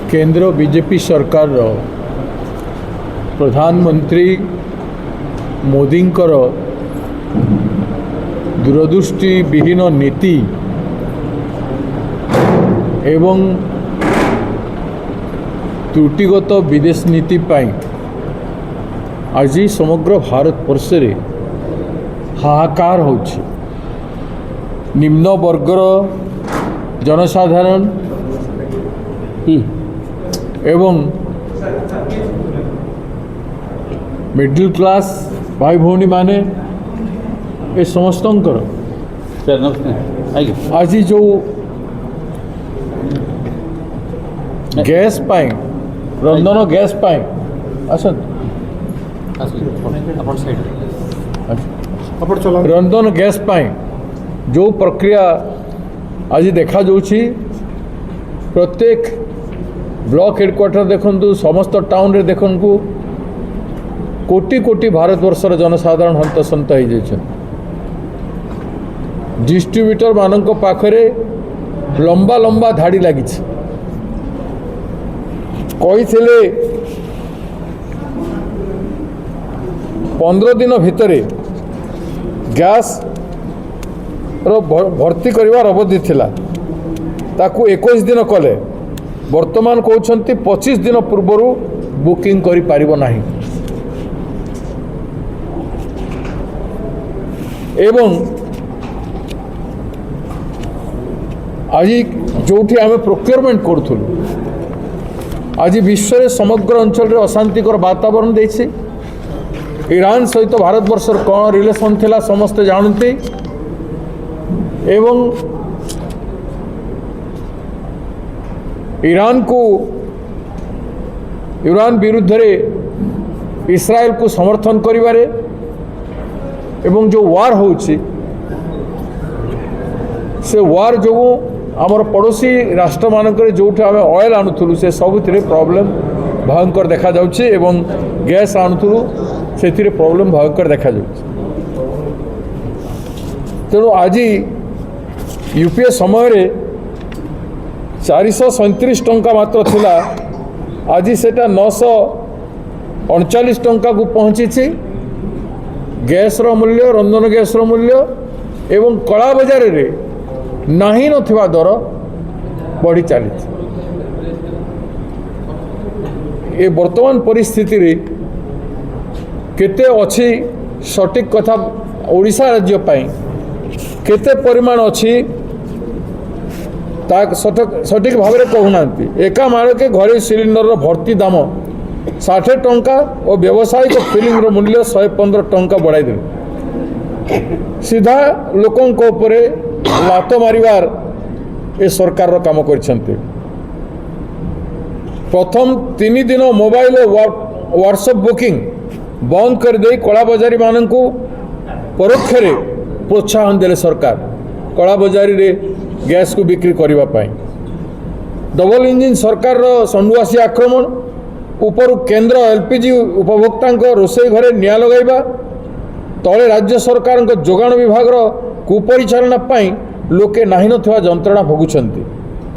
केंद्र बीजेपी सरकार प्रधानमंत्री मोदींकर दूरदृष्टि विहीन नीति एवं त्रुटिगत विदेश नीति पाई आज समग्र भारत वर्ष रे हाहाकार होछि। निम्न वर्गर जनसाधारण एवं मिडिल क्लास भाई भौणी माने ए समस्तंकर आज जो गैस पाई रंधन गैस पाई रंधन गैस पाई जो प्रक्रिया आज देखा जाउछि प्रत्येक ब्लॉक हेडक्वार्टर देखु समस्त टाउन रे देखु कोटी कोटी भारतवर्षर जनसाधारण हंतसंत हो जाइछन। डिस्ट्रीब्यूटर मानक पाखरे लंबा लंबा धाड़ी लगी कही 15 दिन भितरे गैस रो भर्ती करिवार अवधि थिला ताकू 21 दिन कले वर्तमान कहते 25 दिन पूर्वर बुकिंग करि पारिबो नाही एवं आज जो आम प्रोक्योरमेंट करूँ आज विश्व में समग्र अंचल रे अशांतिकर वातावरण देछि। ईरान सहित भारतवर्षर कौन रिलेशन थिला समस्ते जानते एवं ईरान विरुद्ध रे इस्राएल को समर्थन करिवारे एवं जो वार होछि से वार जो आमर पड़ोसी राष्ट्र मानक जो आम ऑयल आणुलु से सबुथिरे प्रॉब्लम भयंकर देखा जाउछि एवं गैस आणुलु से प्रॉब्लम भयंकर देखा जाउछि। तेणु आज यूपीए समय रे 437 टंका मात्र थिला आज सेटा 939 टंका को पहुँची। गैस रो मूल्य रंधन गैस रो मूल्य एवं कला बजार रे नहीं नथिबा दर बढ़ी चली। ये वर्तमान परिस्थिति रे केते अछि सटीक कथा ओडिशा राज्य पाई केते परिमाण अछि ता सटीक भाव में कहूना। एका माड़के घरे सिलिंडर भर्ती दाम 60 टंका और व्यावसायिक फिलिंग रो मूल्य 115 टंका बढ़ाई देवे। सीधा लोकों को ऊपर लात मारिवार ए सरकार रो काम करछन्ते। प्रथम 3 दिन मोबाइल और व्हाट्सएप बुकिंग बंद कर दे कला बजारी मानन को परोक्ष रे प्रोत्साहन देले सरकार कला बजारी रे गैस को बिक्री करने पाई। डबल इंजिन सरकार रो संडुआसी आक्रमण ऊपर केंद्र एलपीजी उपभोक्ता रोषे घरे निया लगाइबा तले राज्य सरकार जोगाण विभाग कुपरिचालना पाई लोके नाही नथिबा जंत्रणा भोगुछन्ति।